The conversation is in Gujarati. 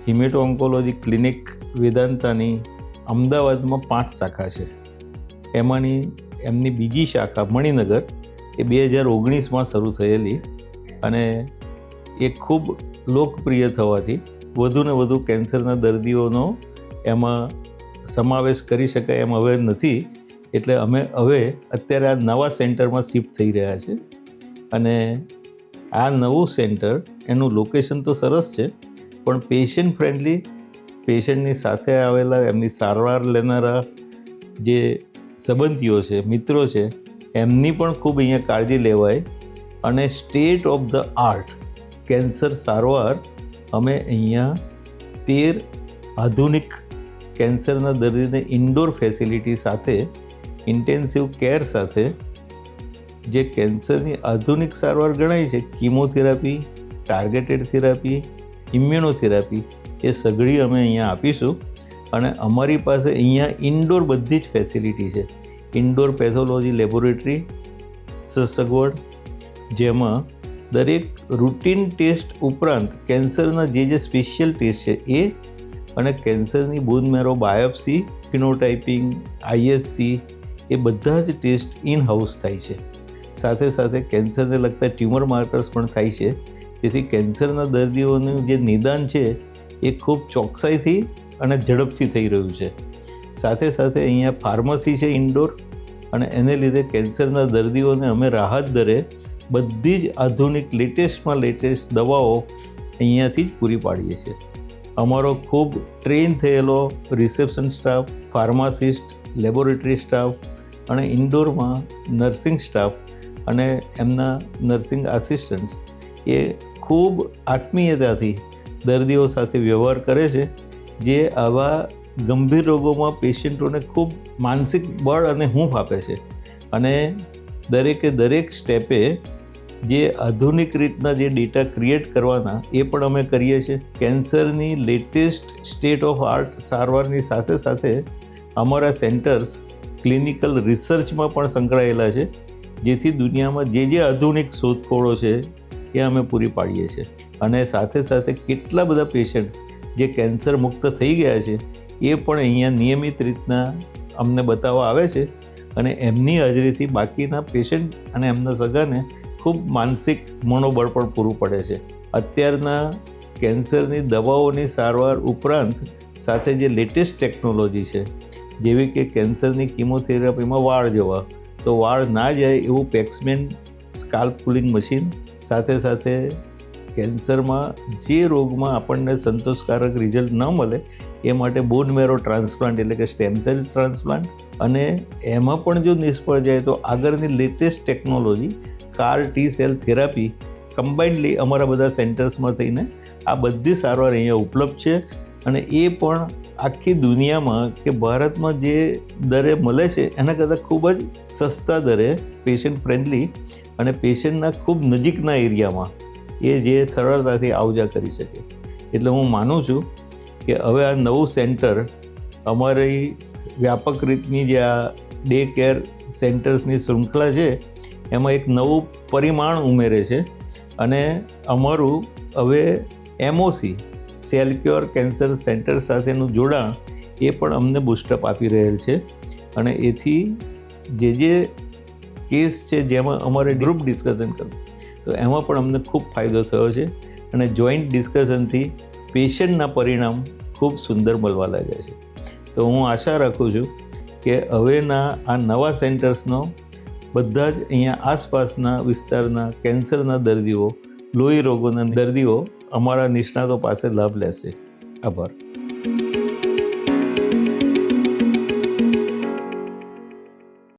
હિમેટો ઓન્કોલોજી ક્લિનિક વેદાંતાની અમદાવાદમાં 5 શાખા છે. એમાંની એમની બીજી શાખા મણિનગર એ 2019માં શરૂ થયેલી અને એ ખૂબ લોકપ્રિય થવાથી વધુને વધુ કેન્સરના દર્દીઓનો એમાં સમાવેશ કરી શકાય એમ હવે નથી. એટલે અમે હવે અત્યારે આ નવા સેન્ટરમાં શિફ્ટ થઈ રહ્યા છે. અને આ નવું સેન્ટર એનું લોકેશન તો સરસ છે, પણ પેશન્ટ ફ્રેન્ડલી, પેશન્ટની સાથે આવેલા એમની સારવાર લેનારા જે સંબંધીઓ છે, મિત્રો છે, એમની પણ ખૂબ અહીંયા કાળજી લેવાય અને state of the art cancer સારવાર અમે અહીંયા 13 આધુનિક કેન્સરના દર્દીને ઇન્ડોર ફેસિલિટી સાથે, ઇન્ટેન્સિવ કેર સાથે, જે કેન્સરની આધુનિક સારવાર ગણાય છે, કીમોથેરાપી, ટાર્ગેટેડ થેરાપી, ઇમ્યુનોથેરાપી, એ સઘળી અમે અહીંયા આપીશું. અને અમારી પાસે અહીંયા ઇન્ડોર બધી જ ફેસિલિટી છે. ઇન્ડોર પેથોલોજી લેબોરેટરી સગવડ, જેમાં દરેક રૂટીન ટેસ્ટ ઉપરાંત કેન્સરના જે સ્પેશિયલ ટેસ્ટ છે એ અને કેન્સરની બોન મેરો બાયોપ્સી, ફિનોટાઇપિંગ, આઈએસસી, એ બધા જ ટેસ્ટ ઇન હાઉસ થાય છે. સાથે સાથે કેન્સરને લગતા ટ્યુમર માર્કર્સ પણ થાય છે. તેથી કેન્સરના દર્દીઓનું જે નિદાન છે એ ખૂબ ચોકસાઈથી અને ઝડપથી થઈ રહ્યું છે. સાથે સાથે અહીંયા ફાર્મસી છે ઇન્ડોર, અને એને લીધે કેન્સરના દર્દીઓને અમે રાહત દરે બધી જ આધુનિક લેટેસ્ટમાં લેટેસ્ટ દવાઓ અહીંયાથી જ પૂરી પાડીએ છીએ. અમારો ખૂબ ટ્રેન થયેલો reception staff, pharmacist, laboratory staff અને ઇન્ડોરમાં નર્સિંગ સ્ટાફ અને એમના નર્સિંગ આસિસ્ટન્ટ્સ એ ખૂબ આત્મીયતાથી દર્દીઓ સાથે વ્યવહાર કરે છે, જે આવા ગંભીર રોગોમાં પેશન્ટોને ખૂબ માનસિક બળ અને હૂંફ આપે છે. અને દરેકે દરેક સ્ટેપે જે આધુનિક રીતના જે ડેટા ક્રિએટ કરવાના એ પણ અમે કરીએ છીએ. કેન્સરની લેટેસ્ટ સ્ટેટ ઓફ આર્ટ સારવારની સાથે સાથે અમારા સેન્ટર્સ ક્લિનિકલ રિસર્ચમાં પણ સંકળાયેલા છે, જેથી દુનિયામાં જે આધુનિક શોધખોળો છે એ અમે પૂરી પાડીએ છીએ. અને સાથે સાથે કેટલા બધા પેશન્ટ્સ જે કેન્સર મુક્ત થઈ ગયા છે એ પણ અહીંયા નિયમિત રીતના અમને બતાવવા આવે છે, અને એમની હાજરીથી બાકીના પેશન્ટ અને એમના સગાને ખૂબ માનસિક મનોબળ પણ પૂરું પડે છે. અત્યારના કેન્સરની દવાઓની સારવાર ઉપરાંત સાથે જે લેટેસ્ટ ટેકનોલોજી છે, જેવી કે કેન્સરની કીમોથેરાપીમાં વાળ જવા, તો વાળ ના જાય એવું પેક્સમેન સ્કાલ્પ પુલિંગ મશીન, સાથે સાથે કેન્સરમાં જે રોગમાં આપણને સંતોષકારક રિઝલ્ટ ન મળે એ માટે બોન મેરો ટ્રાન્સપ્લાન્ટ એટલે કે સ્ટેમ સેલ ટ્રાન્સપ્લાન્ટ, અને એમાં પણ જો નિષ્ફળ જાય તો આગળની latest technology CAR T cell therapy combinedly અમારા બધા સેન્ટર્સમાં થઈને આ બધી સારવાર અહીંયા ઉપલબ્ધ છે. અને એ પણ આખી દુનિયામાં કે ભારતમાં જે દરે મળે છે એના કરતાં ખૂબ જ સસ્તા દરે, પેશન્ટ ફ્રેન્ડલી અને પેશન્ટના ખૂબ નજીકના એરિયામાં એ જે સરળતાથી આવજા કરી શકે. એટલે હું માનું છું કે હવે આ નવું સેન્ટર અમારી વ્યાપક રીતની જે આ ડે કેર સેન્ટર્સની શૃંખલા છે એમાં એક નવું પરિમાણ ઉમેરે છે. અને અમારું હવે MOC સેલક્યોર કેન્સર સેન્ટર સાથેનું જોડાણ એ પણ અમને બૂસ્ટઅપ આપી રહેલ છે. અને એથી જે કેસ છે જેમાં અમારે ગ્રુપ ડિસ્કશન કરવું, તો એમાં પણ અમને ખૂબ ફાયદો થયો છે. અને જોઈન્ટ ડિસ્કશનથી પેશન્ટના પરિણામ ખૂબ સુંદર મળવા લાગ્યા છે. તો હું આશા રાખું છું કે હવેના આ નવા સેન્ટર્સનો બધા જ અહીંયા આસપાસના વિસ્તારના કેન્સરના દર્દીઓ, લોહી રોગોના દર્દીઓ અમારા નિષ્ણાતો પાસે લાભ લેશે. આભાર.